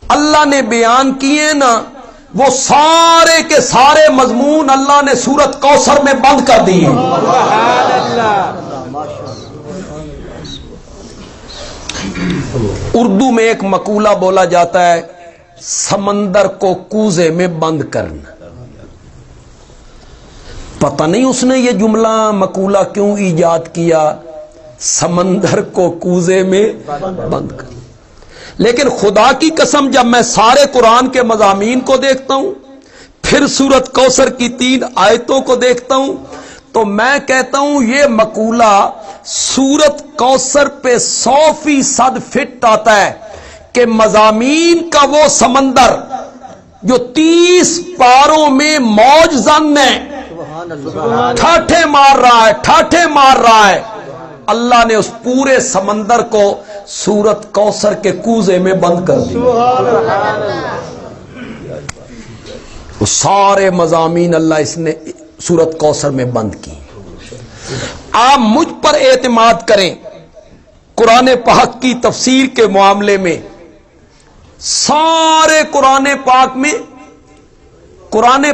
اللہ نے بیان کیے نا وہ سارے کے سارے مضمون اللہ نے سورت کوثر میں بند کر دیے. اردو میں ایک مقولہ بولا جاتا ہے سمندر کو کوزے میں بند کرنا. پتہ نہیں اس نے یہ جملہ مقولہ کیوں ایجاد کیا، سمندر کو کوزے میں بند کر. لیکن خدا کی قسم جب میں سارے قرآن کے مضامین کو دیکھتا ہوں، پھر سورت کوثر کی 3 آیتوں کو دیکھتا ہوں، تو میں کہتا ہوں یہ مقولہ سورت کوثر پہ 100% فٹ آتا ہے کہ مضامین کا وہ سمندر جو 30 پاروں میں موج زن ہے، ٹھاٹھے مار رہا ہے، اللہ نے اس پورے سمندر کو سورت کوثر کے کوزے میں بند کر دیا. وہ سارے مضامین اللہ اس نے سورت کوثر میں بند کی. آپ مجھ پر اعتماد کریں، قرآن پاک کی تفسیر کے معاملے میں سارے قرآن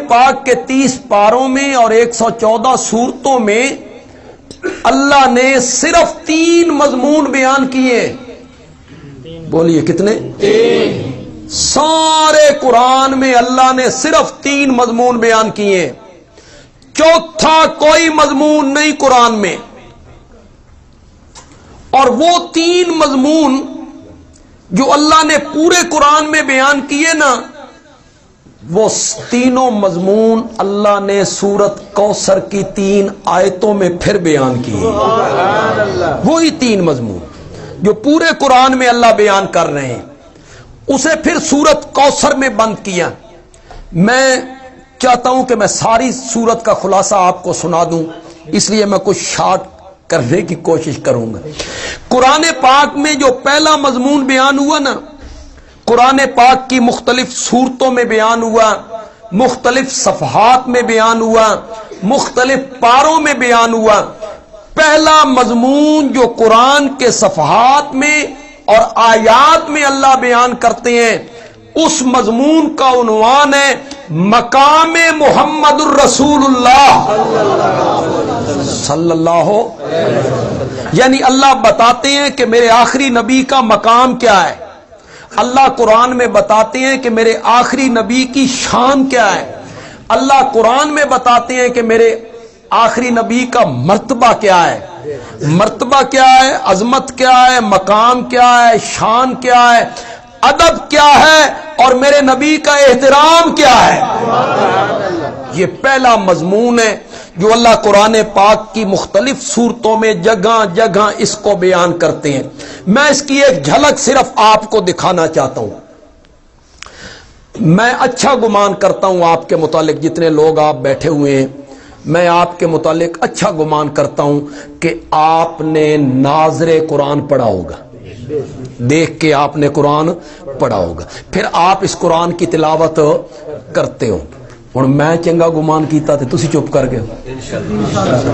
پاک کے 30 پاروں میں اور 114 سورتوں میں اللہ نے صرف 3 مضمون بیان کیے. بولیے کتنے؟ 3. سارے قرآن میں اللہ نے صرف 3 مضمون بیان کیے، چوتھا کوئی مضمون نہیں قرآن میں. اور وہ 3 مضمون جو اللہ نے پورے قرآن میں بیان کیے نا، وہ تینوں مضمون اللہ نے سورت کوثر کی 3 آیتوں میں پھر بیان کیے. وہی 3 مضمون جو پورے قرآن میں اللہ بیان کر رہے ہیں، اسے پھر سورت کوثر میں بند کیا. میں چاہتا ہوں کہ میں ساری سورت کا خلاصہ آپ کو سنا دوں، اس لیے میں کچھ شارٹ کرنے کی کوشش کروں گا. قرآن پاک میں جو پہلا مضمون بیان ہوا نا، قرآن پاک کی مختلف سورتوں میں بیان ہوا، مختلف صفحات میں بیان ہوا، مختلف پاروں میں بیان ہوا. پہلا مضمون جو قرآن کے صفحات میں اور آیات میں اللہ بیان کرتے ہیں، اس مضمون کا عنوان ہے مقام محمد الرسول اللہ صلی اللہ یعنی اللہ بتاتے ہیں کہ میرے آخری نبی کا مقام کیا ہے. اللہ قرآن میں بتاتے ہیں کہ میرے آخری نبی کی شان کیا ہے. اللہ قرآن میں بتاتے ہیں کہ میرے آخری نبی کا مرتبہ کیا ہے. مرتبہ کیا ہے، عظمت کیا ہے، مقام کیا ہے، شان کیا ہے، ادب کیا ہے، اور میرے نبی کا احترام کیا ہے. یہ پہلا مضمون ہے جو اللہ قرآن پاک کی مختلف صورتوں میں جگہ جگہ اس کو بیان کرتے ہیں. میں اس کی ایک جھلک صرف آپ کو دکھانا چاہتا ہوں. میں اچھا گمان کرتا ہوں آپ کے متعلق، جتنے لوگ آپ بیٹھے ہوئے ہیں، میں آپ کے متعلق اچھا گمان کرتا ہوں کہ آپ نے ناظر قرآن پڑھا ہوگا، دیکھ کے آپ نے قرآن پڑھا ہوگا، پھر آپ اس قرآن کی تلاوت کرتے ہو. اور میں چنگا گمان کیتا تھے تسی چپ کر گئے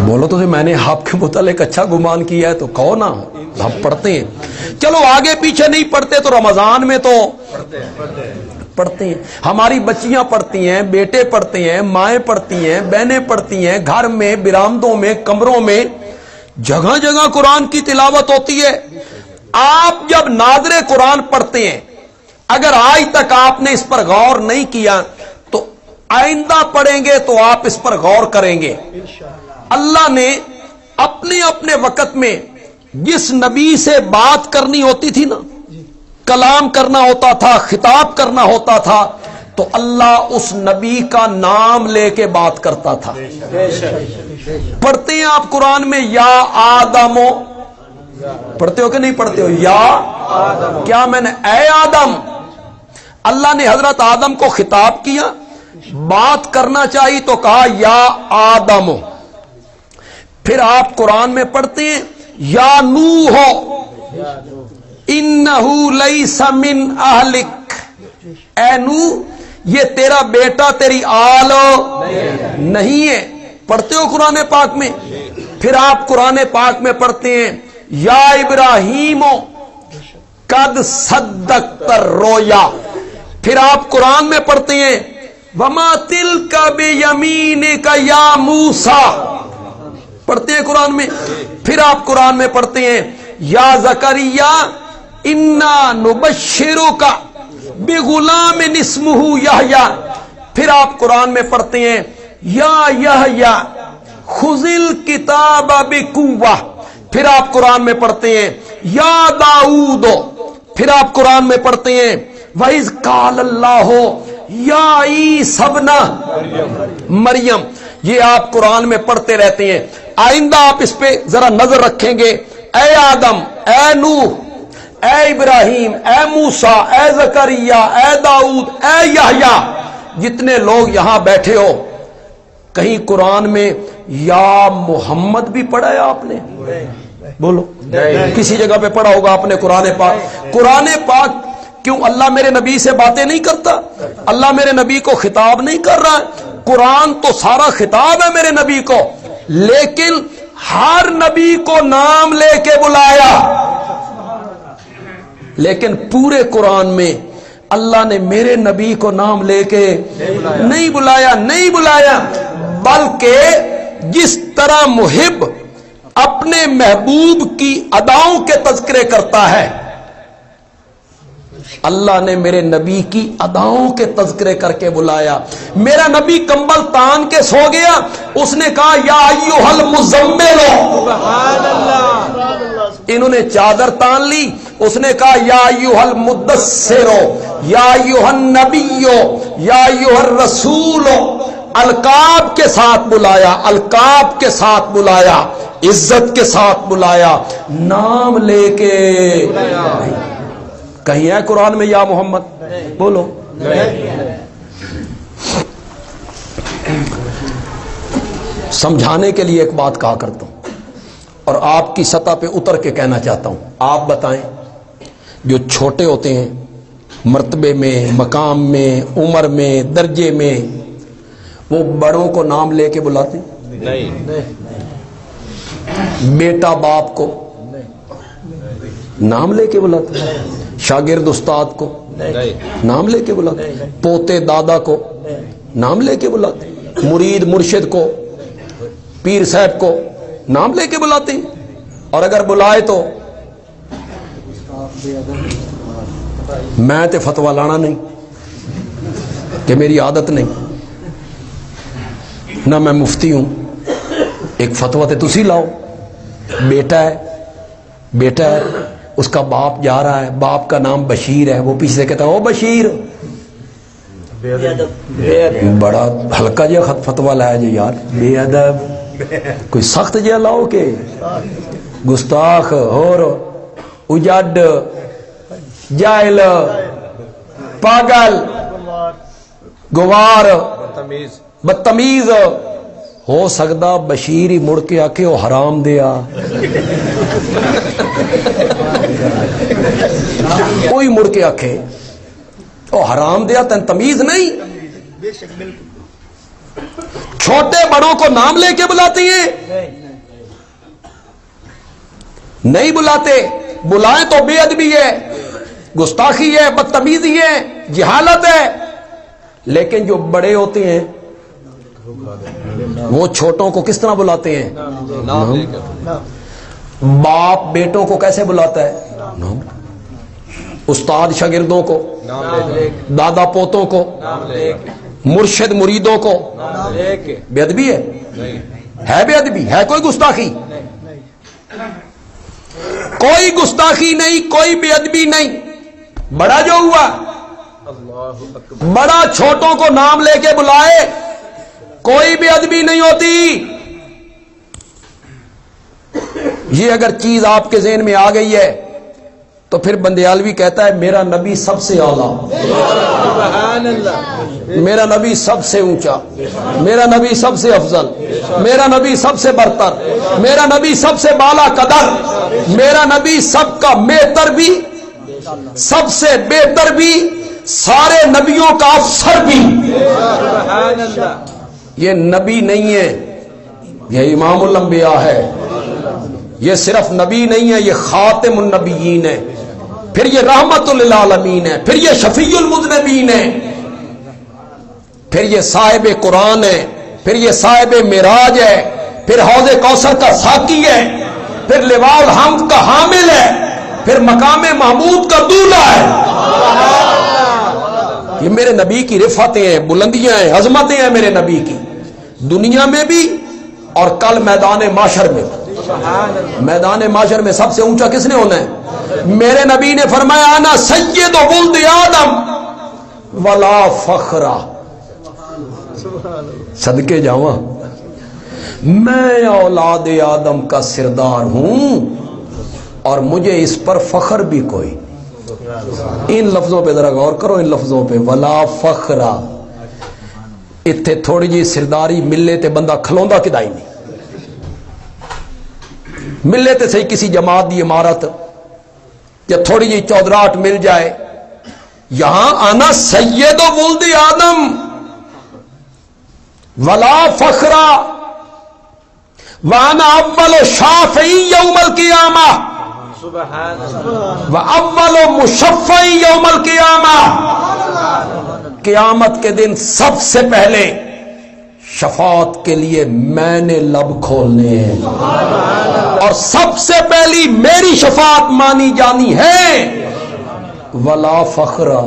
بولو تو میں نے آپ کے متعلق اچھا گمان کیا ہے تو کہو نا. ہم پڑھتے ہیں، چلو آگے پیچھے نہیں پڑھتے تو رمضان میں تو پڑھتے ہیں، ہماری بچیاں پڑھتی ہیں، بیٹے پڑھتے ہیں، مائیں پڑھتی ہیں، بہنیں پڑھتی ہیں، گھر میں، برآمدوں میں، کمروں میں جگہ جگہ قرآن کی تلاوت ہوتی ہے. آپ جب ناظر قرآن پڑھتے ہیں، اگر آج تک آپ نے اس پر غور نہیں کیا تو آئندہ پڑھیں گے تو آپ اس پر غور کریں گے. اللہ نے اپنے اپنے وقت میں جس نبی سے بات کرنی ہوتی تھی نا، کلام کرنا ہوتا تھا، خطاب کرنا ہوتا تھا، تو اللہ اس نبی کا نام لے کے بات کرتا تھا. پڑھتے ہیں آپ قرآن میں یا آدمو، پڑھتے ہو کہ نہیں پڑھتے ہو؟ یا کیا میں نے اے آدم، اللہ نے حضرت آدم کو خطاب کیا، بات کرنا چاہیے تو کہا یا آدم. پھر آپ قرآن میں پڑھتے ہیں یا نوح انہو لیس من اہلک، اے نوح یہ تیرا بیٹا تیری آل نہیں ہے. پڑھتے ہو قرآن پاک میں؟ پھر آپ قرآن پاک میں پڑھتے ہیں یا ابراہیم قد صدقت الرؤیا، پھر آپ قرآن میں پڑھتے ہیں وما تلک بیمینک یا موسیٰ، پڑھتے ہیں قرآن میں. پھر آپ قرآن میں پڑھتے ہیں یا زکریا انا نبشرک بغلام اسمہ یحییٰ. پھر آپ قرآن میں پڑھتے ہیں یا یحییٰ خذ الکتاب بقوہ. پھر آپ قرآن میں پڑھتے ہیں یا داؤد. پھر آپ قرآن میں پڑھتے ہیں وَإِذْ قَالَ اللَّهُ یا عیسی ابن مریم. یہ آپ قرآن میں پڑھتے رہتے ہیں. آئندہ آپ اس پہ ذرا نظر رکھیں گے. اے آدم، اے نوح، اے ابراہیم، اے موسیٰ، اے زکریا، اے داؤد، اے یحییٰ، جتنے لوگ یہاں بیٹھے ہو، کہیں قرآن میں یا محمد بھی پڑھا ہے آپ نے؟ بولو، کسی جگہ پہ پڑھا ہوگا آپ نے قرآن پاک؟ قرآن پاک کیوں اللہ میرے نبی سے باتیں نہیں کرتا؟ اللہ میرے نبی کو خطاب نہیں کر رہا ہے؟ قرآن تو سارا خطاب ہے میرے نبی کو، لیکن ہر نبی کو نام لے کے بلایا. لیکن پورے قرآن میں اللہ نے میرے نبی کو نام لے کے نہیں بلایا، بلکہ جس طرح محب اپنے محبوب کی اداؤں کے تذکرے کرتا ہے، اللہ نے میرے نبی کی اداؤں کے تذکرے کر کے بلایا. میرا نبی کمبل تان کے سو گیا، اس نے کہا یا ایھا المزمل. سبحان اللہ. انہوں نے چادر تان لی، اس نے کہا یا ایھا المدثر، یا ایھا النبی، یا ایھا الرسول. القاب کے ساتھ بلایا، القاب کے ساتھ بلایا، عزت کے ساتھ بلایا، نام لے کے. کہیں ہے قرآن میں یا محمد؟ بولو. سمجھانے کے لیے ایک بات کہا کرتا ہوں اور آپ کی سطح پہ اتر کے کہنا چاہتا ہوں. آپ بتائیں، جو چھوٹے ہوتے ہیں مرتبے میں، مقام میں، عمر میں، درجے میں، وہ بڑوں کو نام لے کے بلاتے ہیں؟ نہیں. بیٹا باپ کو نام لے کے بلاتے ہیں، شاگرد استاد کو نام لے کے بلاتے ہیں، پوتے دادا کو نام لے کے بلاتے ہیں، مرید مرشد کو، پیر صاحب کو نام لے کے بلاتے ہیں. اور اگر بلائے تو میں تے فتویٰ لانا نہیں کہ میری عادت نہیں، نہ میں مفتی ہوں. ایک فتویٰ تے تسی لاؤ. بیٹا ہے، اس کا باپ جا رہا ہے، باپ کا نام بشیر ہے، وہ پیچھے سے کہتا ہے او بشیر. بڑا ہلکا جہا فتویٰ لایا جی یار، بے ادب. کوئی سخت جہا لاؤ کہ گستاخ اور اجاڈ، جاہل، پاگل، گوار، بدتمیز. ہو سکتا بشیر ہی مڑ کے آکے وہ حرام دیا. کوئی مڑ کے آکے وہ حرام دیا، تن تمیز نہیں. چھوٹے بڑوں کو نام لے کے بلاتے ہیں؟ نہیں بلاتے. بلائیں تو بے ادبی ہے، گستاخی ہے، بدتمیزی ہے، جہالت ہے. لیکن جو بڑے ہوتے ہیں وہ چھوٹوں کو کس طرح بلاتے ہیں؟ باپ بیٹوں کو کیسے بلاتا ہے؟ استاد شاگردوں کو، دادا پوتوں کو، مرشد مریدوں کو. بے ادبی ہے بے ادبی ہے؟ کوئی گستاخی؟ کوئی گستاخی نہیں، کوئی بے ادبی نہیں. بڑا جو ہوا، بڑا چھوٹوں کو نام لے کے بلائے، کوئی بے ادبی نہیں ہوتی. یہ اگر چیز آپ کے ذہن میں آ گئی ہے تو پھر بندیالوی کہتا ہے میرا نبی سب سے اعلیٰ، میرا نبی سب سے اونچا، میرا نبی سب سے افضل، میرا نبی سب سے برتر، میرا نبی سب سے بالا قدر، میرا نبی سب کا بہتر بھی، سب سے بہتر بھی، سارے نبیوں کا افسر بھی. یہ نبی نہیں ہے، یہ امام الانبیاء ہے. یہ صرف نبی نہیں ہے، یہ خاتم النبیین ہے. پھر یہ رحمت للعالمین ہے، پھر یہ شفیع المذنبین ہے، پھر یہ صاحب قرآن ہے، پھر یہ صاحب معراج ہے، پھر حوض کوثر کا ساقی ہے، پھر لواء الحمد کا حامل ہے، پھر مقام محمود کا دولہ ہے۔ یہ میرے نبی کی رفعتیں ہیں، بلندیاں ہیں، عظمتیں ہیں میرے نبی کی، دنیا میں بھی اور کل میدان معاشر میں۔ میدان معاشر میں سب سے اونچا کس نے ہونا ہے؟ میرے نبی نے فرمایا انا سید ولد آدم ولا فخرا، صدقے جاواں میں اولاد آدم کا سردار ہوں اور مجھے اس پر فخر بھی کوئی۔ ان لفظوں پہ ذرا غور کرو، ان لفظوں پہ، ولا فخرا۔ اتھے تھوڑی جی سرداری ملے تے بندہ کھلوندا کدائی نہیں، ملے تے صحیح کسی جماعت دی عمارت یا تھوڑی جی چودراہٹ مل جائے، یہاں انا سید ولد آدم ولا فخرا وانا اول شافعی یوم القیامہ واول مشفعی یوم القیامہ۔ قیامت کے دن سب سے پہلے شفاعت کے لیے میں نے لب کھولنے ہیں اور سب سے پہلی میری شفاعت مانی جانی ہے۔ ولا فخرا،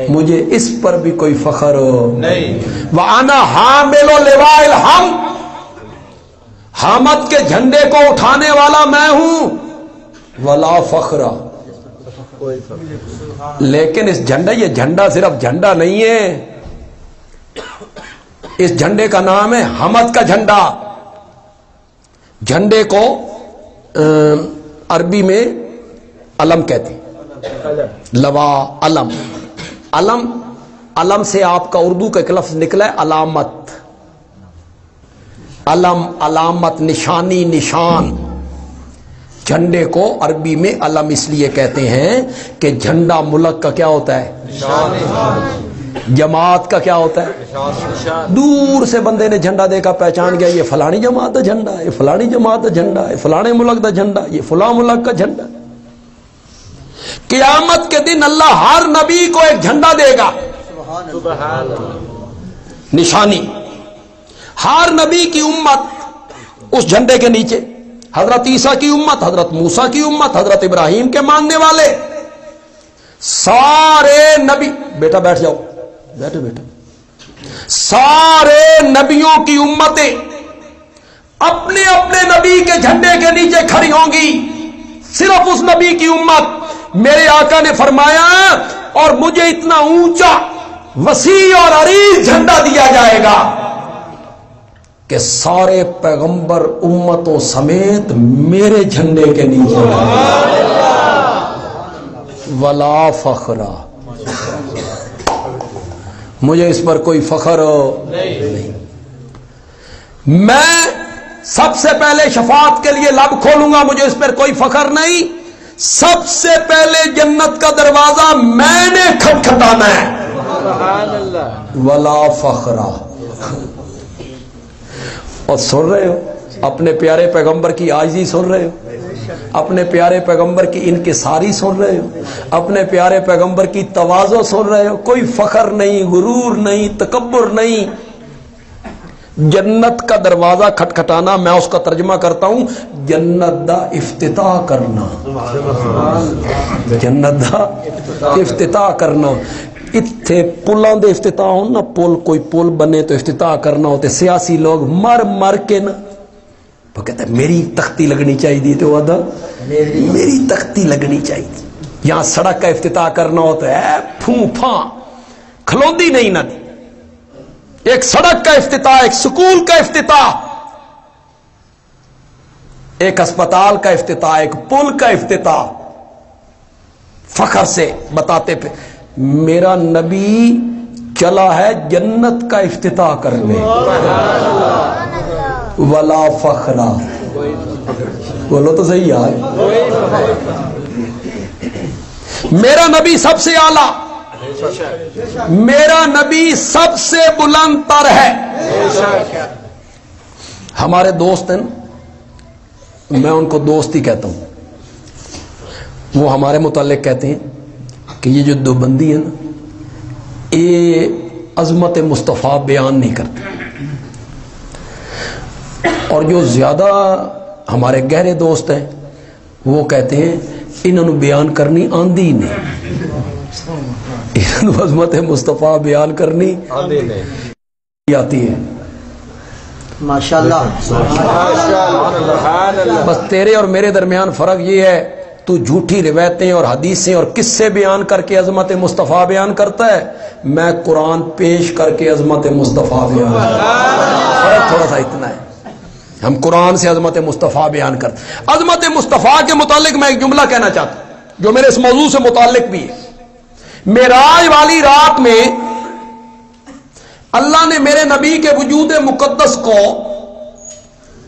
مجھے اس پر بھی کوئی فخر نہیں۔ وَأَنَا حَامِلُ لِوَاءِ الْحَمْدِ، حامد کے جھنڈے کو اٹھانے والا میں ہوں۔ ولا فخرا، لیکن اس جھنڈا، یہ جھنڈا صرف جھنڈا نہیں ہے، اس جھنڈے کا نام ہے حمد کا جھنڈا۔ جھنڈے کو عربی میں علم کہتے ہیں، لوا علم۔ علم، علم سے آپ کا اردو کا ایک لفظ نکلا ہے علامت۔ علم، علامت، نشانی، نشان۔ جھنڈے کو عربی میں علم اس لیے کہتے ہیں کہ جھنڈا ملک کا کیا ہوتا ہے؟ جماعت کا کیا ہوتا ہے؟ دور سے بندے نے جھنڈا دیکھا پہچان گیا، یہ فلانی جماعت کا جھنڈا ہے، یہ فلانی جماعت کا جھنڈا ہے، فلانے ملک کا جھنڈا، یہ فلاں ملک کا جھنڈا۔ قیامت کے دن اللہ ہر نبی کو ایک جھنڈا دے گا، نشانی۔ ہر نبی کی امت اس جھنڈے کے نیچے، حضرت عیسیٰ کی امت، حضرت موسیٰ کی امت، حضرت ابراہیم کے ماننے والے، سارے نبی، بیٹا بیٹھ جاؤ، بیٹھو بیٹھو، سارے نبیوں کی امتیں اپنے اپنے نبی کے جھنڈے کے نیچے کھڑی ہوں گی۔ صرف اس نبی کی امت، میرے آقا نے فرمایا، اور مجھے اتنا اونچا، وسیع اور عریض جھنڈا دیا جائے گا کہ سارے پیغمبر امتوں سمیت میرے جھنڈے کے نیچے۔ ولا فخرا، مجھے اس پر کوئی فخر نہیں۔ میں سب سے پہلے شفاعت کے لیے لب کھولوں گا، مجھے اس پر کوئی فخر نہیں۔ سب سے پہلے جنت کا دروازہ میں نے کھٹکھٹانا ہے۔ ولا فخرا۔ اور سن رہے ہو اپنے پیارے پیغمبر کی عاجزی، سن رہے ہو اپنے پیارے پیغمبر کی انکساری، سن رہے ہو اپنے پیارے پیغمبر کی تواضع، سن رہے ہو۔ کوئی فخر نہیں، غرور نہیں، تکبر نہیں۔ جنت کا دروازہ کھٹکھٹانا، میں اس کا ترجمہ کرتا ہوں جنت دا افتتاح کرنا۔ جنت دا افتتاح کرنا۔ اتھے پلاں دے افتتاح ہون نا، پل کوئی پل بنے تو افتتاح کرنا ہوتے، سیاسی لوگ مر مر کے نا، وہ کہتا ہے میری تختی لگنی چاہیے، تو وعدہ میری تختی لگنی چاہیے۔ یہاں سڑک کا افتتاح کرنا ہوتا ہے، پھوں پھاں کھلوندی نہیں نہ دی۔ ایک سڑک کا افتتاح، ایک سکول کا افتتاح، ایک اسپتال کا افتتاح، ایک پل کا افتتاح، فخر سے بتاتے پہ میرا نبی چلا ہے جنت کا افتتاح کرنے۔ ولا فخرا، بولو تو صحیح یار۔ میرا نبی سب سے اعلیٰ، میرا نبی سب سے بلند تر ہے۔ ہمارے دوست ہیں، میں ان کو دوست ہی کہتا ہوں، وہ ہمارے متعلق کہتے ہیں کہ یہ جو دو بندی ہے نا یہ عظمت مصطفیٰ بیان نہیں کرتے، اور جو زیادہ ہمارے گہرے دوست ہیں وہ کہتے ہیں انہوں نے بیان کرنی آندی ہی نہیں، انہوں نے عظمت مصطفیٰ بیان کرنی آتی ہے۔ ماشاءاللہ بس تیرے اور میرے درمیان فرق یہ ہے، تو جھوٹی روایتیں اور حدیثیں اور قصے بیان کر کے عظمت مصطفیٰ بیان کرتا ہے، میں قرآن پیش کر کے عظمت مصطفیٰ بیان کرتا ہوں۔ فرق تھوڑا سا اتنا ہے، ہم قرآن سے عظمت مصطفیٰ بیان کرتے ہیں۔ عظمت مصطفیٰ کے متعلق میں ایک جملہ کہنا چاہتا ہوں جو میرے اس موضوع سے متعلق بھی ہے۔ معراج والی رات میں اللہ نے میرے نبی کے وجود مقدس کو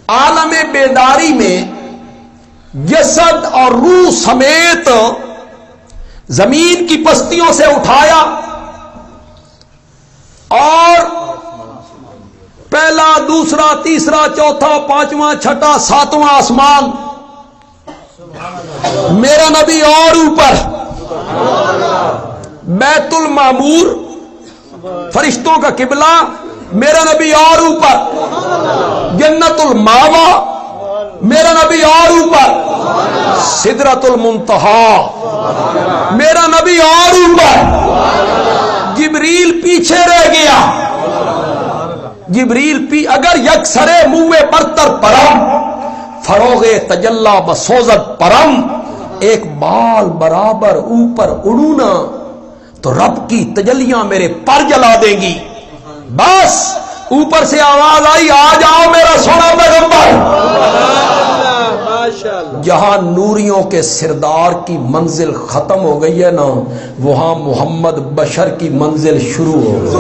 عالم بیداری میں جسد اور روح سمیت زمین کی پستیوں سے اٹھایا اور پہلا، دوسرا، تیسرا، چوتھا، پانچواں، چھٹا، ساتواں آسمان، میرا نبی اور اوپر بیت المعمور فرشتوں کا قبلہ، میرا نبی اور اوپر جنت الماوا، میرا نبی اور اوپر سدرۃ المنتہا، میرا نبی اور اوپر جبریل پیچھے رہ گیا۔ جبریل اگر یکسرے منہ برتر پرم فروغ تجلا بسوزت پرم، ایک بال برابر اوپر اڑونا تو رب کی تجلیاں میرے پر جلا دیں گی۔ بس اوپر سے آواز آئی، آ جاؤ میرا سونا پیغمبر۔ جہاں نوریوں کے سردار کی منزل ختم ہو گئی ہے نا، وہاں محمد بشر کی منزل شروع ہو گئی۔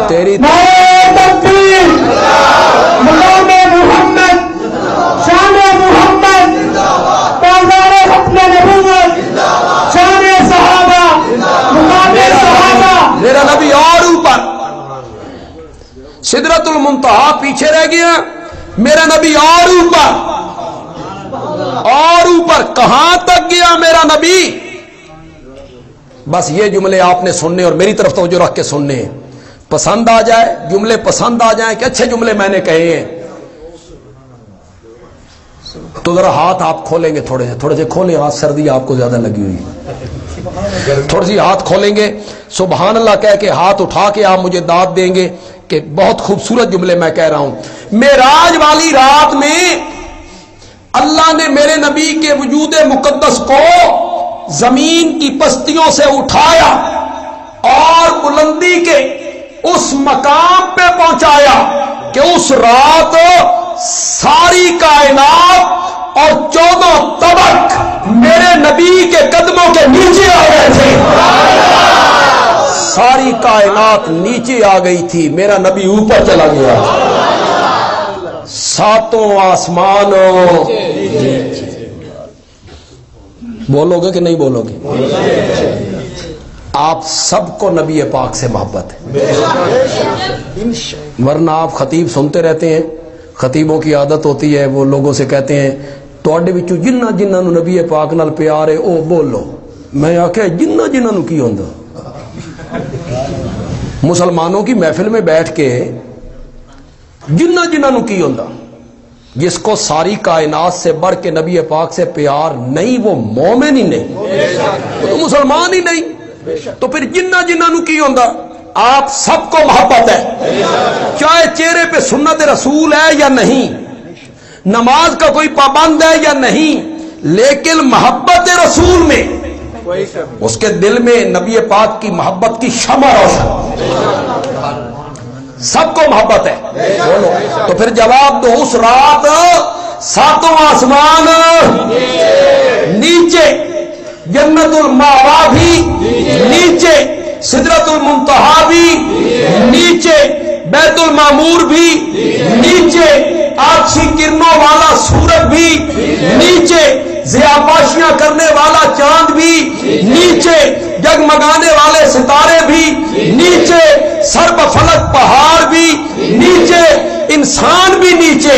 تیری تکبیر، مقام محمد، شان محمد، تازار ختم نبوت، شان صحابہ، مقام صحابہ، میرا نبی اور اوپر، سدرۃ المنتہا پیچھے رہ گیا، میرا نبی اور اوپر، اور اوپر کہاں تک گیا میرا نبی؟ بس یہ جملے آپ نے سننے اور میری طرف توجہ رکھ کے سننے ہیں، پسند آ جائے جملے، پسند آ جائیں کہ اچھے جملے میں نے کہے ہیں تو ذرا ہاتھ آپ کھولیں گے، تھوڑے سے کھولیں ہاتھ، سردی آپ کو زیادہ لگی ہوئی ہے، تھوڑی سی ہاتھ کھولیں گے، سبحان اللہ کہہ کے ہاتھ اٹھا کے آپ مجھے داد دیں گے کہ بہت خوبصورت جملے میں کہہ رہا ہوں۔ معراج والی رات میں اللہ نے میرے نبی کے وجود مقدس کو زمین کی پستیوں سے اٹھایا اور بلندی کے اس مقام پہ پہنچایا کہ اس رات ساری کائنات اور 14 طبق میرے نبی کے قدموں کے نیچے آ گئے تھے۔ ساری کائنات نیچے آ گئی تھی، میرا نبی اوپر چلا گیا، ساتوں آسمانوں۔ بولو گے کہ نہیں بولو گے؟ آپ سب کو نبی پاک سے محبت ہے، ورنہ آپ خطیب سنتے رہتے ہیں، خطیبوں کی عادت ہوتی ہے، وہ لوگوں سے کہتے ہیں تواڈے وچوں جنہ جنہاں نو نبی پاک نال پیار ہے او بولو۔ میں آکھیا جنہ جنہاں نو کی ہوندا؟ مسلمانوں کی محفل میں بیٹھ کے جنہ جنہاں نو کی ہوندا؟ جس کو ساری کائنات سے بڑھ کے نبی پاک سے پیار نہیں وہ مومن ہی نہیں، وہ تو مسلمان ہی نہیں، تو پھر جنہ جنہاں نو کی ہوندا؟ آپ سب کو محبت ہے، چاہے چہرے پہ سنت رسول ہے یا نہیں، نماز کا کوئی پابند ہے یا نہیں، لیکن محبت رسول میں اس کے دل میں نبی پاک کی محبت کی شمع روشن، سب کو محبت ہے۔ بولو تو پھر جواب دو، اس رات ساتوں آسمان نیچے، جنت الماوا بھی نیچے، سدرۃ المنتہا بھی نیچے، بیت المعمور بھی نیچے، آکشی کرنوں والا سورج بھی نیچے، ضیاءپاشیاں کرنے والا چاند بھی نیچے، جگمگانے والے ستارے بھی نیچے، سرب فلک پہاڑ بھی نیچے، انسان بھی نیچے،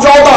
14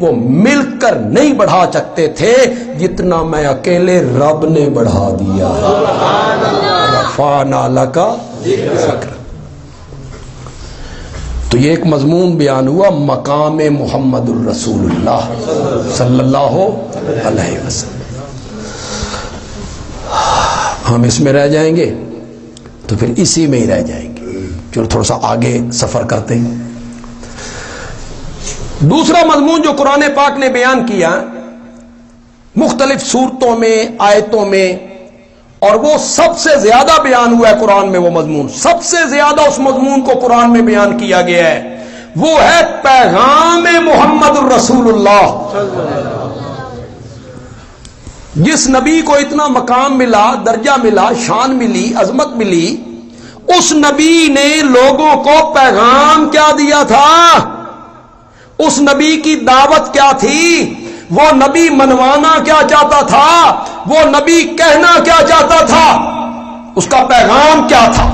وہ مل کر نہیں بڑھا سکتے تھے جتنا میں اکیلے رب نے بڑھا دیا. رفعنا لک ذکرک. تو یہ ایک مضمون بیان ہوا مقام محمد الرسول اللہ صلی اللہ علیہ وسلم. ہم اس میں رہ جائیں گے تو پھر اسی میں ہی رہ جائیں گے. چلو تھوڑا سا آگے سفر کرتے ہیں. دوسرا مضمون جو قرآن پاک نے بیان کیا مختلف صورتوں میں آیتوں میں، اور وہ سب سے زیادہ بیان ہوا ہے قرآن میں، وہ مضمون سب سے زیادہ اس مضمون کو قرآن میں بیان کیا گیا ہے، وہ ہے پیغام محمد الرسول اللہ. جس نبی کو اتنا مقام ملا، درجہ ملا، شان ملی، عظمت ملی، اس نبی نے لوگوں کو پیغام کیا دیا تھا؟ اس نبی کی دعوت کیا تھی؟ وہ نبی منوانا کیا چاہتا تھا؟ وہ نبی کہنا کیا چاہتا تھا؟ اس کا پیغام کیا تھا؟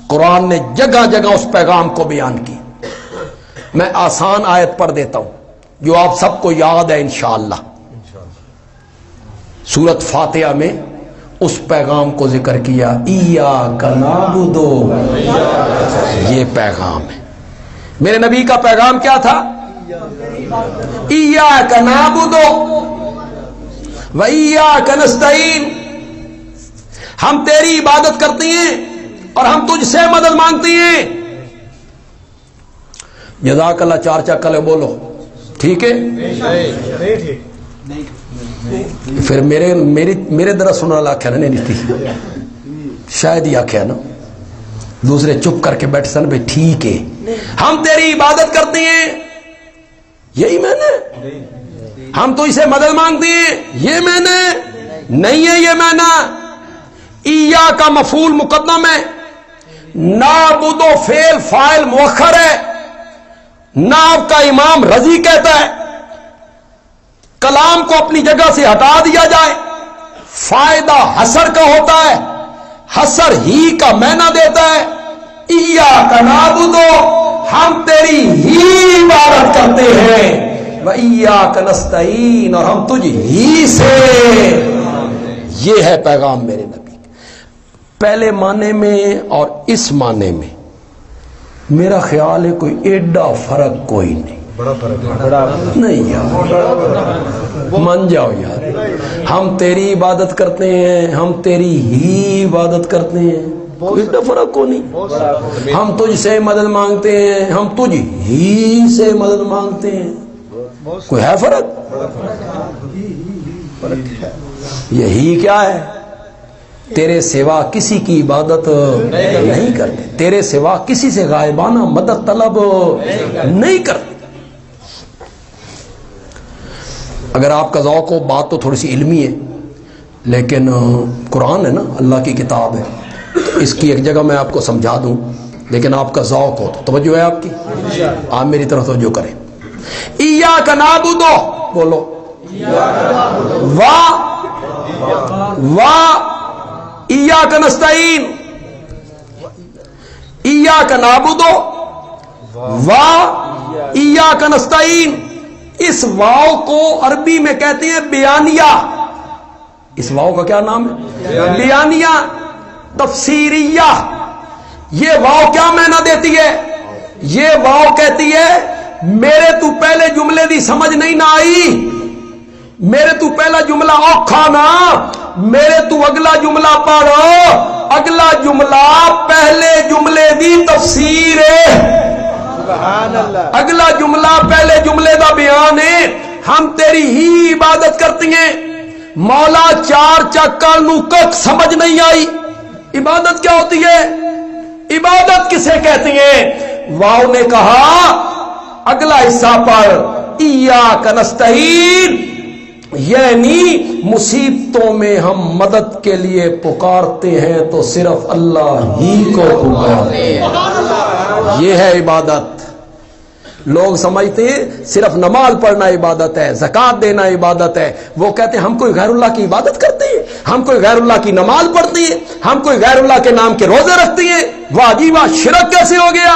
قرآن نے جگہ جگہ اس پیغام کو بیان کی. میں آسان آیت پڑھ دیتا ہوں جو آپ سب کو یاد ہے انشاءاللہ. سورۃ فاتحہ میں اس پیغام کو ذکر کیا، ایاک نعبد، یہ پیغام ہے. میرے نبی کا پیغام کیا تھا؟ ایاک نعبد و ایاک نستعین. ہم تیری عبادت کرتے ہیں اور ہم تجھ سے مدد مانگتے ہیں. جزاک اللہ. چار چکلے بولو. ٹھیک ہے؟ پھر میرے درس سننے والا آخیا نا نہیں تھی، شاید ہی آخیا نا. دوسرے چپ کر کے بیٹھ سن بھائی ٹھیک ہے ہم تیری عبادت کرتے ہیں، یہی میں نے. ہم تو اسے مدد مانگتے ہیں، یہ میں نے نہیں ہے. یہ میں نے ایا کا مفعول مقدم ہے، نعبد و فعل فاعل مؤخر ہے. ناب کا امام رضی کہتا ہے کلام کو اپنی جگہ سے ہٹا دیا جائے، فائدہ حسر کا ہوتا ہے، حسر ہی کا معنی دیتا ہے. ایاک نعبد، ہم تیری ہی عبادت کرتے ہیں، و ایاک نستعین، اور ہم تجھ ہی سے. یہ ہے پیغام میرے نبی. پہلے معنی میں اور اس معنی میں میرا خیال ہے کوئی ایڈا فرق کوئی نہیں. بڑا فرق نہیں یار، مان جاؤ یار. ہم تیری عبادت کرتے ہیں، ہم تیری ہی عبادت کرتے ہیں، کوئی ایڈا فرق کو نہیں. ہم تجھ سے مدد مانگتے ہیں، ہم تجھ ہی سے مدد مانگتے ہیں، کوئی ہے فرق؟ یہی کیا ہے؟ تیرے سوا کسی کی عبادت نہیں کرتے، تیرے سوا کسی سے غائبانہ مدد طلب نہیں کرتے. اگر آپ کا ذوق ہو، بات تو تھوڑی سی علمی ہے لیکن قرآن ہے نا، اللہ کی کتاب ہے، تو اس کی ایک جگہ میں آپ کو سمجھا دوں، لیکن آپ کا ذوق ہو تو توجہ ہے آپ کی، آپ میری طرف توجہ کریں. ایاک نعبد، بولو ایاک نستعین. ایاک نعبد و ایاک نستعین. اس واو کو عربی میں کہتے ہیں بیانیہ. اس واو کا کیا نام ہے؟ بیانیہ تفسیریہ. یہ واو کیا معنی دیتی ہے؟ یہ واو کہتی ہے میرے تو پہلے جملے دی سمجھ نہیں نہ آئی، میرے تو پہلا جملہ اوکھا نا، میرے تو اگلا جملہ پڑھو. اگلا جملہ پہلے جملے دی تفسیر ہے، اگلا جملہ پہلے جملے دا بیان ہے. ہم تیری ہی عبادت کرتی ہیں. مولا چار چکر نو کچھ سمجھ نہیں آئی. عبادت کیا ہوتی ہے؟ عبادت کسے کہتی ہیں؟ واؤ نے کہا اگلا حصہ پر ایاک نستعین، یعنی مصیبتوں میں ہم مدد کے لیے پکارتے ہیں تو صرف اللہ ہی کو پکارتے ہیں. یہ ہے عبادت. لوگ سمجھتے ہیں صرف نماز پڑھنا عبادت ہے، زکوٰۃ دینا عبادت ہے. وہ کہتے ہیں ہم کوئی غیر اللہ کی عبادت کرتے ہیں، ہم کوئی غیر اللہ کی نماز پڑھتے ہیں، ہم کوئی غیر اللہ کے نام کے روزے رکھتے ہیں. واہ جی واہ، شرک کیسے ہو گیا؟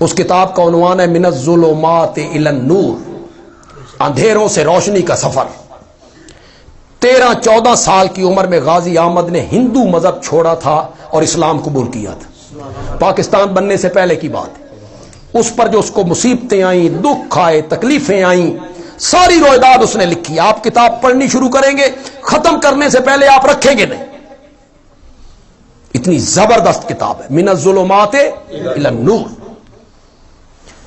اس کتاب کا عنوان ہے من الظلمات الی النور، اندھیروں سے روشنی کا سفر۔ 13-14 سال کی عمر میں غازی احمد نے ہندو مذہب چھوڑا تھا اور اسلام قبول کیا تھا، پاکستان بننے سے پہلے کی بات ہے۔ اس پر جو اس کو مصیبتیں آئیں، دکھ آئے، تکلیفیں آئیں، ساری رویداد اس نے لکھی۔ آپ کتاب پڑھنی شروع کریں گے، ختم کرنے سے پہلے آپ رکھیں گے نہیں، اتنی زبردست کتاب ہے من الظلمات الی النور۔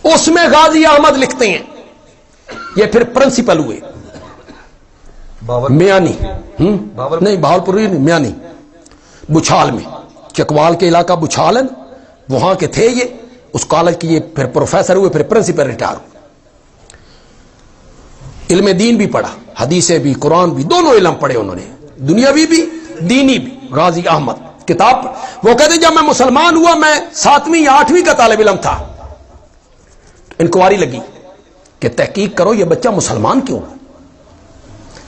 اس میں غازی احمد لکھتے ہیں، یہ پھر پرنسپل ہوئے میانی، نہیں بہاولپوری نہیں، میانی، بچھال میں، چکوال کے علاقہ بچھال ہے نا، وہاں کے تھے یہ، اس کالج کی یہ پھر پروفیسر ہوئے، پھر پرنسپل ریٹائر ہوئے۔ علم دین بھی پڑھا، حدیثیں بھی، قرآن بھی، دونوں علم پڑھے انہوں نے، دنیاوی بھی دینی بھی۔ غازی احمد کتاب، وہ کہتے جب میں مسلمان ہوا میں 7ویں یا 8ویں کا طالب علم تھا، انکوائری لگی کہ تحقیق کرو یہ بچہ مسلمان کیوں،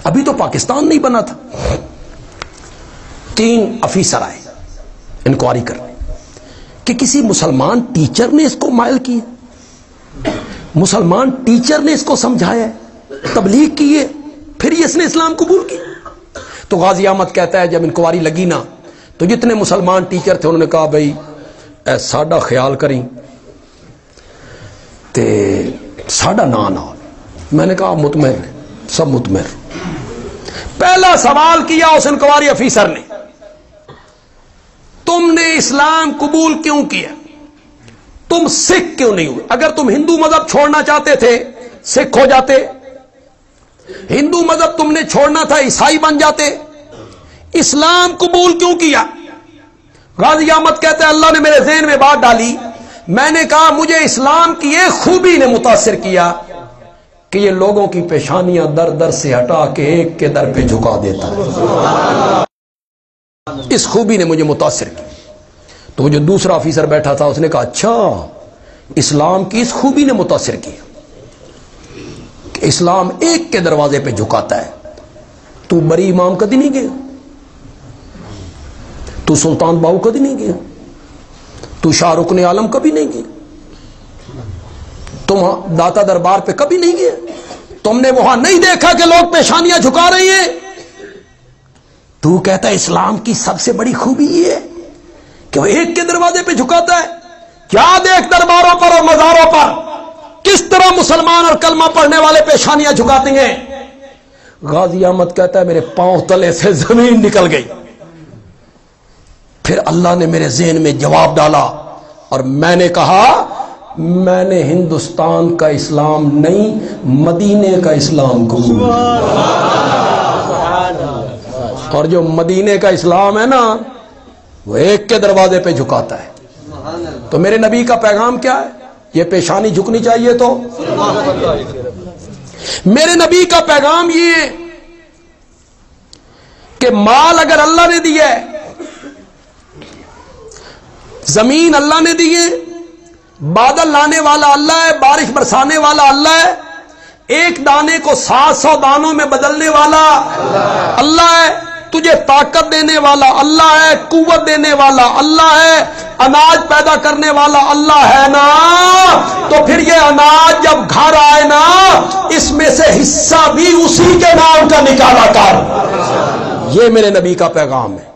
ابھی تو پاکستان نہیں بنا تھا۔ 3 افیسر آئے انکوائری کرنے کہ کسی مسلمان ٹیچر نے اس کو مائل کیا، مسلمان ٹیچر نے اس کو سمجھایا ہے، تبلیغ کی ہے، پھر یہ اس نے اسلام قبول کی۔ تو غازی احمد کہتا ہے جب انکوائری لگی نا تو جتنے مسلمان ٹیچر تھے انہوں نے کہا بھائی اے ساڈا خیال کریں تے ساڈا نام نہ، میں نے کہا مطمئن ہے، سب مطمئن۔ پہلا سوال کیا اس انکوائری افیسر نے، تم نے اسلام قبول کیوں کیا، تم سکھ کیوں نہیں ہوئے؟ اگر تم ہندو مذہب چھوڑنا چاہتے تھے سکھ ہو جاتے، ہندو مذہب تم نے چھوڑنا تھا عیسائی بن جاتے، اسلام قبول کیوں کیا؟ غازی احمد کہتے ہیں اللہ نے میرے ذہن میں بات ڈالی، میں نے کہا مجھے اسلام کی ایک خوبی نے متاثر کیا کہ یہ لوگوں کی پیشانیاں در در سے ہٹا کے ایک کے در پہ جھکا دیتا ہے، اس خوبی نے مجھے متاثر کی۔ تو وہ جو دوسرا آفیسر بیٹھا تھا اس نے کہا اچھا اسلام کی اس خوبی نے متاثر کیا کہ اسلام ایک کے دروازے پہ جھکاتا ہے، تو بری امام کدی نہیں گیا، تو سلطان باہو کبھی نہیں گیا، تو شاہ رکن عالم کبھی نہیں گیا، تم داتا دربار پہ کبھی نہیں گیا، تم نے وہاں نہیں دیکھا کہ لوگ پیشانیاں جھکا رہی ہیں، تو کہتا ہے اسلام کی سب سے بڑی خوبی یہ ہے کہ وہ ایک کے دروازے پہ جھکاتا ہے۔ کیا دیکھ درباروں پر اور مزاروں پر کس طرح مسلمان اور کلمہ پڑھنے والے پیشانیاں جھکاتے ہیں۔ غازی احمد کہتا ہے میرے پاؤں تلے سے زمین نکل گئی، پھر اللہ نے میرے ذہن میں جواب ڈالا اور میں نے کہا میں نے ہندوستان کا اسلام نہیں مدینے کا اسلام قبول کیا، اور جو مدینے کا اسلام ہے نا وہ ایک کے دروازے پہ جھکاتا ہے۔ تو میرے نبی کا پیغام کیا ہے؟ یہ پیشانی جھکنی چاہیے۔ تو میرے نبی کا پیغام یہ ہے کہ مال اگر اللہ نے دیا ہے، زمین اللہ نے دی ہے، بادل لانے والا اللہ ہے، بارش برسانے والا اللہ ہے، ایک دانے کو 700 دانوں میں بدلنے والا اللہ ہے، تجھے طاقت دینے والا اللہ ہے، قوت دینے والا اللہ ہے، اناج پیدا کرنے والا اللہ ہے نا، تو پھر یہ اناج جب گھر آئے نا اس میں سے حصہ بھی اسی کے نام کا نکالا کر۔ یہ میرے نبی کا پیغام ہے۔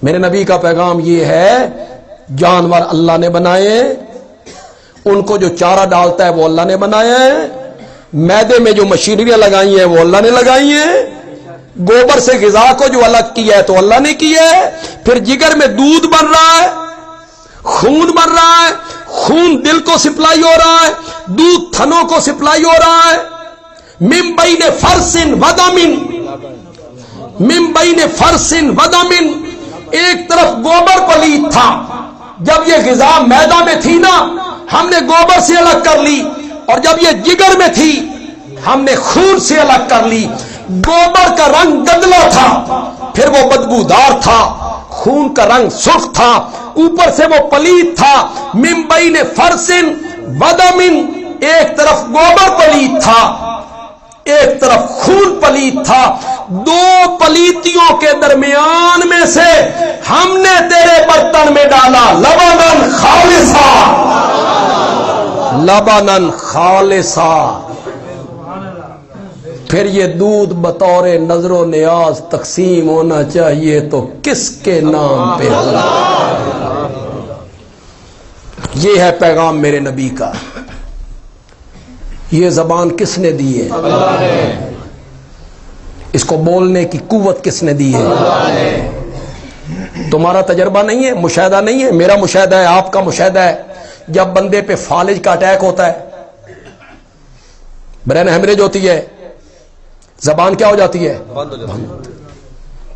میرے نبی کا پیغام یہ ہے جانور اللہ نے بنائے، ان کو جو چارہ ڈالتا ہے وہ اللہ نے بنایا ہے، میدے میں جو مشینریاں لگائی ہیں وہ اللہ نے لگائی ہیں، گوبر سے غذا کو جو الگ کیا ہے تو اللہ نے کیا ہے، پھر جگر میں دودھ بن رہا ہے، خون بن رہا ہے، خون دل کو سپلائی ہو رہا ہے، دودھ تھنوں کو سپلائی ہو رہا ہے، من بین فرث و دم، من بین فرث و دم، ایک طرف گوبر پلید تھا، جب یہ غذا میدہ میں تھی نا ہم نے گوبر سے الگ کر لی، اور جب یہ جگر میں تھی ہم نے خون سے الگ کر لی۔ گوبر کا رنگ گدلا تھا، پھر وہ بدبودار تھا، خون کا رنگ سرخ تھا، اوپر سے وہ پلید تھا، من بین فرث و دم، ایک طرف گوبر پلید تھا ایک طرف خون پلید تھا، دو پلیتیوں کے درمیان میں سے ہم نے تیرے برتن میں ڈالا لبناً خالصا، لبنن خالصا، پھر یہ دودھ بطور نظر و نیاز تقسیم ہونا چاہیے تو کس کے نام پہ ہوگا؟ یہ ہے پیغام میرے نبی کا۔ یہ زبان کس نے دی ہے؟ اللہ نے۔ اس کو بولنے کی قوت کس نے دی ہے؟ تمہارا تجربہ نہیں ہے، مشاہدہ نہیں ہے، میرا مشاہدہ ہے، آپ کا مشاہدہ ہے۔ جب بندے پہ فالج کا اٹیک ہوتا ہے، برین ہیمریج ہوتی ہے، زبان کیا ہو جاتی ہے؟ بند۔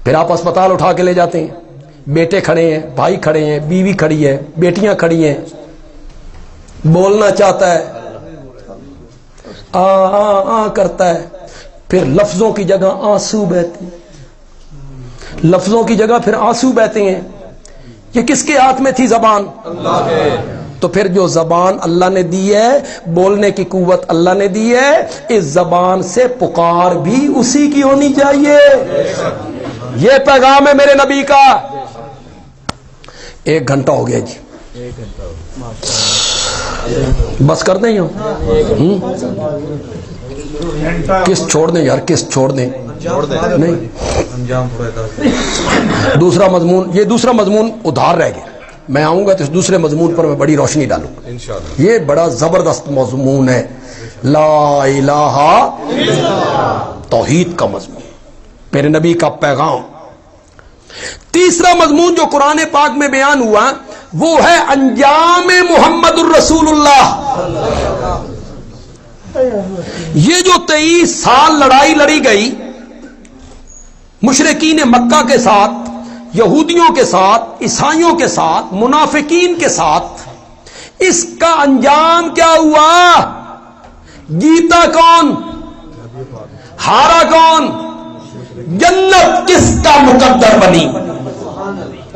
پھر آپ اسپتال اٹھا کے لے جاتے ہیں، بیٹے کھڑے ہیں، بھائی کھڑے ہیں، بیوی کھڑی ہے، بیٹیاں کھڑی ہیں، بولنا چاہتا ہے، آ کرتا ہے، پھر لفظوں کی جگہ آنسو بہتے ہیں، لفظوں کی جگہ پھر آنسو بہتے ہیں۔ یہ کس کے ہاتھ میں تھی زبان؟ اللہ کے۔ تو پھر جو زبان اللہ نے دی ہے، بولنے کی قوت اللہ نے دی ہے، اس زبان سے پکار بھی اسی کی ہونی چاہیے۔ یہ پیغام ہے میرے نبی کا۔ 1 گھنٹہ ہو گیا جی، بس کر دیں ہم؟ کس چھوڑ دیں یار، کس چھوڑ دیں؟ نہیں، دوسرا مضمون، یہ دوسرا مضمون ادھار رہ گیا، میں آؤں گا تو اس دوسرے مضمون پر میں بڑی روشنی ڈالوں گا۔ یہ بڑا زبردست مضمون ہے، لا الہ توحید کا مضمون، میرے نبی کا پیغام۔ تیسرا مضمون جو قرآن پاک میں بیان ہوا وہ ہے انجام محمد الرسول اللہ۔ یہ جو 23 سال لڑائی لڑی گئی مشرکین مکہ کے ساتھ، یہودیوں کے ساتھ، عیسائیوں کے ساتھ، منافقین کے ساتھ، اس کا انجام کیا ہوا؟ جیتا کون؟ ہارا کون؟ جنت کس کا مقدر بنی؟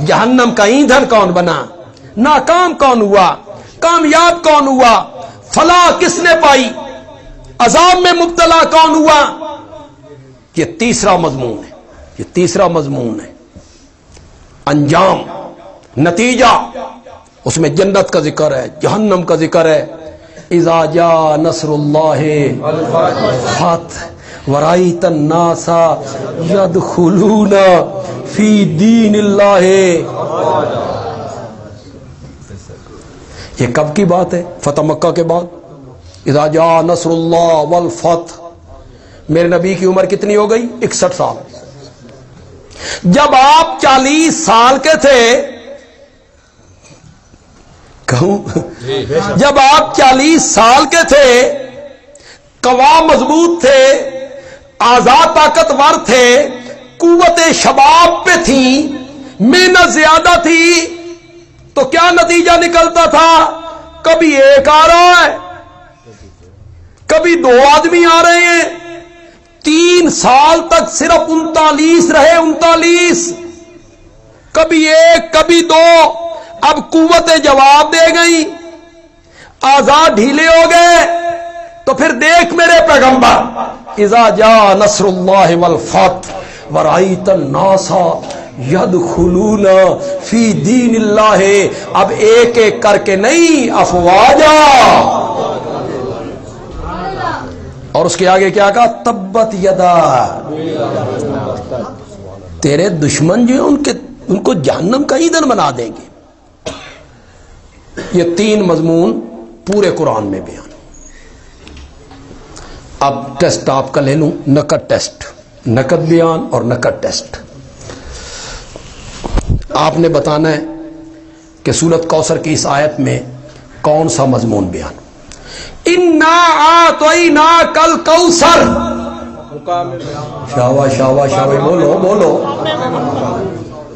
جہنم کا ایندھن کون بنا؟ ناکام کون ہوا؟ کامیاب کون ہوا؟ فلاح کس نے پائی؟ عذاب میں مبتلا کون ہوا؟ یہ تیسرا مضمون ہے، یہ تیسرا مضمون ہے، انجام، نتیجہ۔ اس میں جنت کا ذکر ہے، جہنم کا ذکر ہے۔ اذا جاء نصر اللہ والفتح ورأیت الناس یدخلون فی دین اللہ۔ یہ کب کی بات ہے؟ فتح مکہ کے بعد۔ اذا جاء نصر اللہ والفتح، میرے نبی کی عمر کتنی ہو گئی؟ 61 سال۔ جب آپ 40 سال کے تھے، کہوں جب آپ 40 سال کے تھے، قوا مضبوط تھے، آزاد طاقتور تھے، قوت شباب پہ تھی، محنت زیادہ تھی، تو کیا نتیجہ نکلتا تھا؟ کبھی ایک آ رہا ہے، کبھی 2 آدمی آ رہے ہیں۔ 3 سال تک صرف 39 رہے، 39، کبھی 1 کبھی 2۔ اب قوت جواب دے گئی، آزاد ڈھیلے ہو گئے، تو پھر دیکھ میرے پیغمبر، اذا جاء نصر اللہ والفتح ورأیت الناس یدخلون فی دین اللہ۔ اب ایک ایک کر کے نہیں، افواجا۔ اور اس کے آگے کیا کہا؟ تبت یدا، تیرے دشمن جو ہیں ان کو جہنم کا ایندھن بنا دیں گے۔ یہ 3 مضمون پورے قرآن میں بیان۔ اب ٹیسٹ آپ کا لے لوں، نقد ٹیسٹ، نقد بیان اور نقد ٹیسٹ۔ آپ نے بتانا ہے کہ سورۃ کوثر کی اس آیت میں کون سا مضمون بیان؟ اِنَّا أَعْطَيْنَاكَ الْكَوْثَرَ۔ شاباش شاباش شاباش، بولو بولو،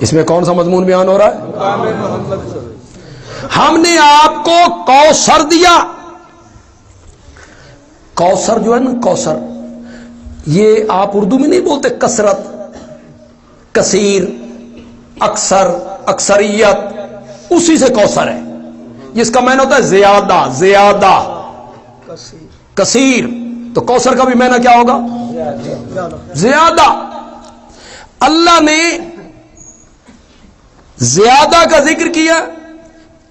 اس میں کون سا مضمون بیان ہو رہا ہے؟ ہم نے آپ کو کوثر دیا۔ کوثر جو ہے نا، کوثر، یہ آپ اردو میں نہیں بولتے کثرت، کثیر، اکثر، اکثریت، اسی سے کوثر ہے، جس کا معنی ہوتا ہے زیادہ، زیادہ، کثیر۔ تو کوثر کا بھی معنی کیا ہوگا؟ زیادہ۔ اللہ نے زیادہ کا ذکر کیا،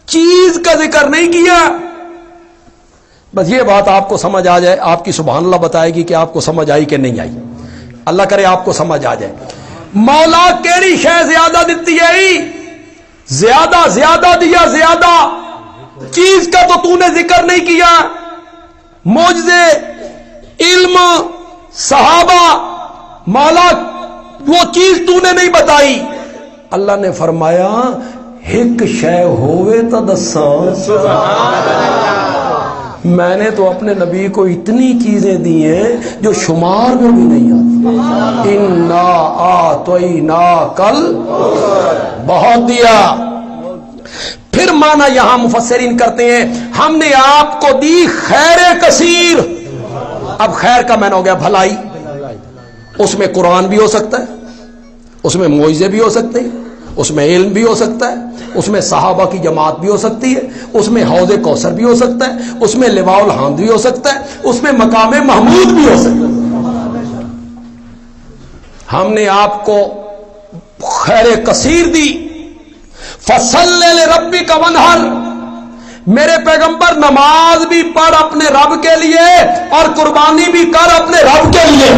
چیز کا ذکر نہیں کیا۔ بس یہ بات آپ کو سمجھ آ جائے، آپ کی سبحان اللہ بتائے گی کہ آپ کو سمجھ آئی کہ نہیں آئی. اللہ کرے آپ کو سمجھ آ جائے. مولا کیڑی شے زیادہ دیتی ہے؟ زیادہ دیا. زیادہ چیز کا تو نے ذکر نہیں کیا. معجزے، علم، صحابہ، مولا وہ چیز نے نہیں بتائی. اللہ نے فرمایا ایک شے ہوئے تو دساں. میں نے تو اپنے نبی کو اتنی چیزیں دی ہیں جو شمار میں بھی نہیں آتی. انا اعطیناکل، بہت دیا. پھر مانا یہاں مفسرین کرتے ہیں ہم نے آپ کو دی خیر کثیر. اب خیر کا معنی ہو گیا بھلائی. اس میں قرآن بھی ہو سکتا ہے، اس میں معجزے بھی ہو سکتے ہیں، اس میں علم بھی ہو سکتا ہے، اس میں صحابہ کی جماعت بھی ہو سکتی ہے، اس میں حوض کوثر بھی ہو سکتا ہے، اس میں لواء الحمد بھی ہو سکتا ہے، اس میں مقام محمود بھی ہو سکتا ہے. ہم نے آپ کو خیر کثیر دی. فصلی لربک وانحر، میرے پیغمبر نماز بھی پڑھ اپنے رب کے لیے اور قربانی بھی کر اپنے رب کے لیے.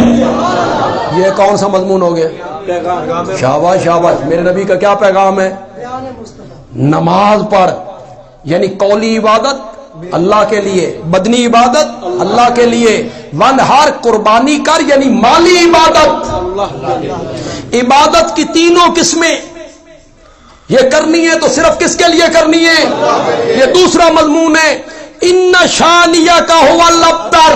یہ کون سا مضمون ہو گیا؟ شاباش شاباش. میرے نبی کا کیا پیغام ہے؟ نماز پڑھ یعنی قولی عبادت اللہ کے لیے، بدنی عبادت اللہ کے لیے، وانحر قربانی کر یعنی مالی عبادت. عبادت کی تینوں قسمیں یہ کرنی ہے تو صرف کس کے لیے کرنی ہے؟ یہ دوسرا مضمون ہے. ان شانیہ کا هو الابتر،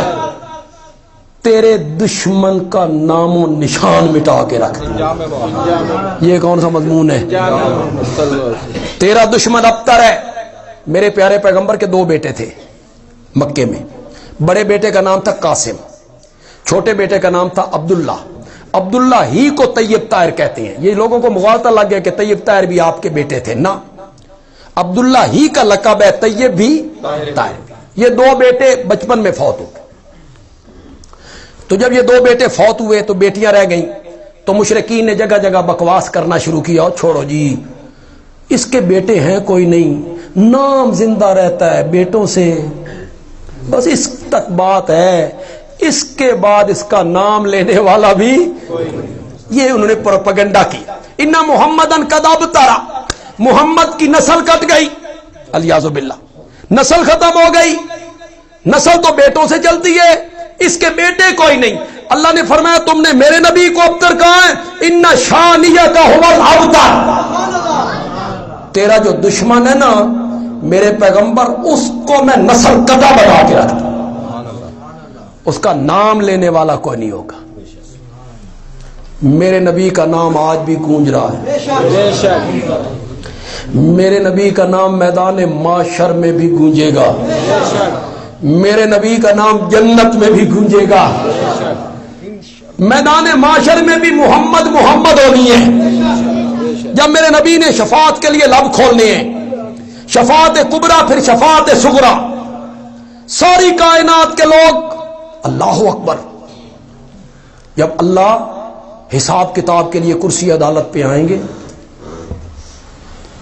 تیرے دشمن کا نام و نشان مٹا کے رکھ دیا. یہ کون سا مضمون ہے؟ تیرا دشمن ابتر ہے. میرے پیارے پیغمبر کے 2 بیٹے تھے مکے میں. بڑے بیٹے کا نام تھا قاسم، چھوٹے بیٹے کا نام تھا عبداللہ. عبداللہ ہی کو طیب طاہر کہتے ہیں. یہ لوگوں کو مغالطہ لگ گیا کہ طیب طاہر بھی آپ کے بیٹے تھے. نہ، عبداللہ ہی کا لقب ہے، طیب بھی طاہر بھی. یہ 2 بیٹے بچپن میں فوت ہو. تو جب یہ 2 بیٹے فوت ہوئے تو بیٹیاں رہ گئیں. تو مشرکین نے جگہ جگہ بکواس کرنا شروع کیا، چھوڑو جی اس کے بیٹے ہیں کوئی نہیں، نام زندہ رہتا ہے بیٹوں سے، بس اس تک بات ہے، اس کے بعد اس کا نام لینے والا بھی. یہ انہوں نے پروپیگنڈا کی. ان محمدن قد ابتر، محمد کی نسل کٹ گئی، الیاذ باللہ، نسل ختم ہو گئی. نسل تو بیٹوں سے چلتی ہے، اس کے بیٹے کوئی نہیں. اللہ نے فرمایا تم نے میرے نبی کو ابتر کہا ہے. ان شانیہ کا هو الابتر، تیرا جو دشمن ہے نا میرے پیغمبر، اس کو میں نسل قطع بنا کے رکھتا ہوں، اس کا نام لینے والا کوئی نہیں ہوگا. میرے نبی کا نام آج بھی گونج رہا ہے. میرے نبی کا نام میدان معاشر میں بھی گونجے گا. میرے نبی کا نام جنت میں بھی گونجے گا. میدان معاشر میں بھی محمد محمد ہونی ہے. جب میرے نبی نے شفاعت کے لیے لب کھولنے ہیں، شفاعت کبریٰ پھر شفاعت صغریٰ، ساری کائنات کے لوگ اللہ اکبر. جب اللہ حساب کتاب کے لیے کرسی عدالت پہ آئیں گے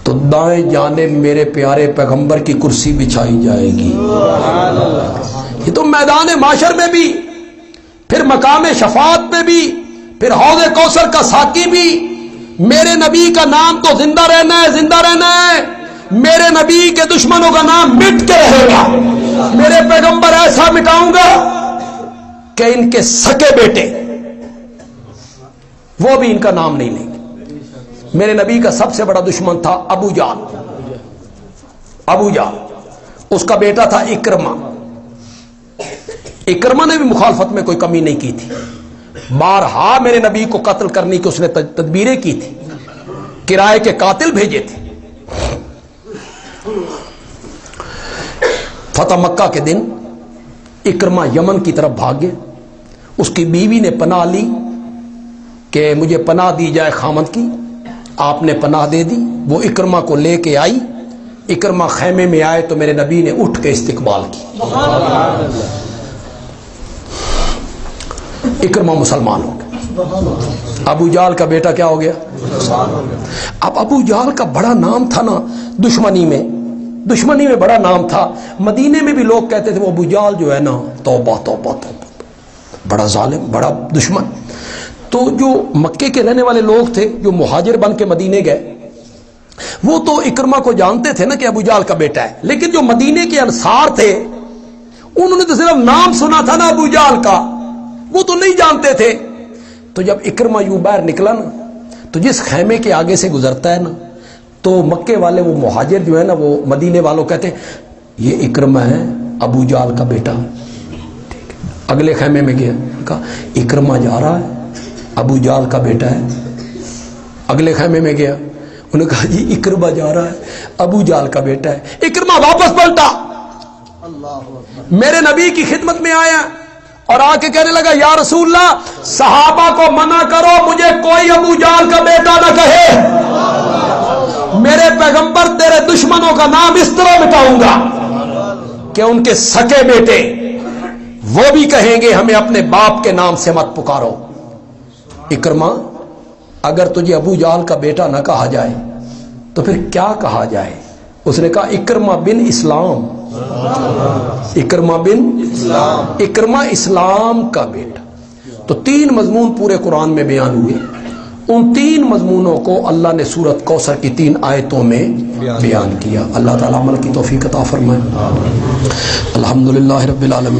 تو دائیں جانب میرے پیارے پیغمبر کی کرسی بچھائی جائے گی. یہ تو میدان معاشر میں بھی، پھر مقام شفاعت میں بھی، پھر حوض کوثر کا ساقی بھی. میرے نبی کا نام تو زندہ رہنا ہے، زندہ رہنا ہے. میرے نبی کے دشمنوں کا نام مٹ کے رہے گا. میرے پیغمبر ایسا مٹاؤں گا کہ ان کے سکے بیٹے وہ بھی ان کا نام نہیں لیں گے. میرے نبی کا سب سے بڑا دشمن تھا ابو جہل. ابو جہل، اس کا بیٹا تھا اکرمہ. اکرمہ نے بھی مخالفت میں کوئی کمی نہیں کی تھی. بارہا میرے نبی کو قتل کرنے کی اس نے تدبیریں کی تھی، کرائے کے قاتل بھیجے تھے. فتح مکہ کے دن اکرمہ یمن کی طرف بھاگ گئے. اس کی بیوی نے پناہ لی کہ مجھے پناہ دی جائے خامد کی. آپ نے پناہ دے دی. وہ اکرمہ کو لے کے آئی. اکرمہ خیمے میں آئے تو میرے نبی نے اٹھ کے استقبال کی. اکرمہ مسلمان ہو گیا. ابو جہل کا بیٹا کیا ہو گیا؟ اب ابو جہل کا بڑا نام تھا نا دشمنی میں. دشمنی میں بڑا نام تھا. مدینے میں بھی لوگ کہتے تھے وہ ابو جال جو ہے نا توبہ توبہ توبہ بڑا ظالم بڑا دشمن. تو جو مکے کے رہنے والے لوگ تھے جو مہاجر بن کے مدینے گئے وہ تو اکرمہ کو جانتے تھے نا کہ ابو جال کا بیٹا ہے, لیکن جو مدینے کے انصار تھے انہوں نے تو صرف نام سنا تھا نا ابو جال کا, وہ تو نہیں جانتے تھے. تو جب اکرمہ یوں باہر نکلا نا تو جس خیمے کے آگے سے گزرتا ہے نا تو مکے والے وہ مہاجر جو ہے نا وہ مدینے والوں کہتے ہیں یہ اکرمہ ہے ابو جال کا بیٹا. اگلے خیمے میں گیا, کہا اکرمہ جا رہا ہے ابو جال کا بیٹا ہے. اگلے خیمے میں گیا, انہوں نے کہا جی اکرمہ جا رہا ہے ابو جال کا بیٹا ہے. اکرمہ واپس پلٹا, میرے نبی کی خدمت میں آیا اور آ کے کہنے لگا یا رسول اللہ صحابہ کو منع کرو مجھے کوئی ابو جال کا بیٹا نہ کہے, میرے پیغمبر تیرے دشمنوں کا نام اس طرح مٹاؤں گا کہ ان کے سکے بیٹے وہ بھی کہیں گے ہمیں اپنے باپ کے نام سے مت پکارو. اکرمہ اگر تجھے ابو جال کا بیٹا نہ کہا جائے تو پھر کیا کہا جائے؟ اس نے کہا اکرمہ بن اسلام, اکرمہ بن اسلام, اکرمہ اسلام کا بیٹا. تو 3 مضمون پورے قرآن میں بیان ہوئے. ان 3 مضمونوں کو اللہ نے سورت کوثر کی 3 آیتوں میں بیان کیا. اللہ تعالیٰ عمل کی توفیق عطا فرمائے. الحمدللہ رب العالمین.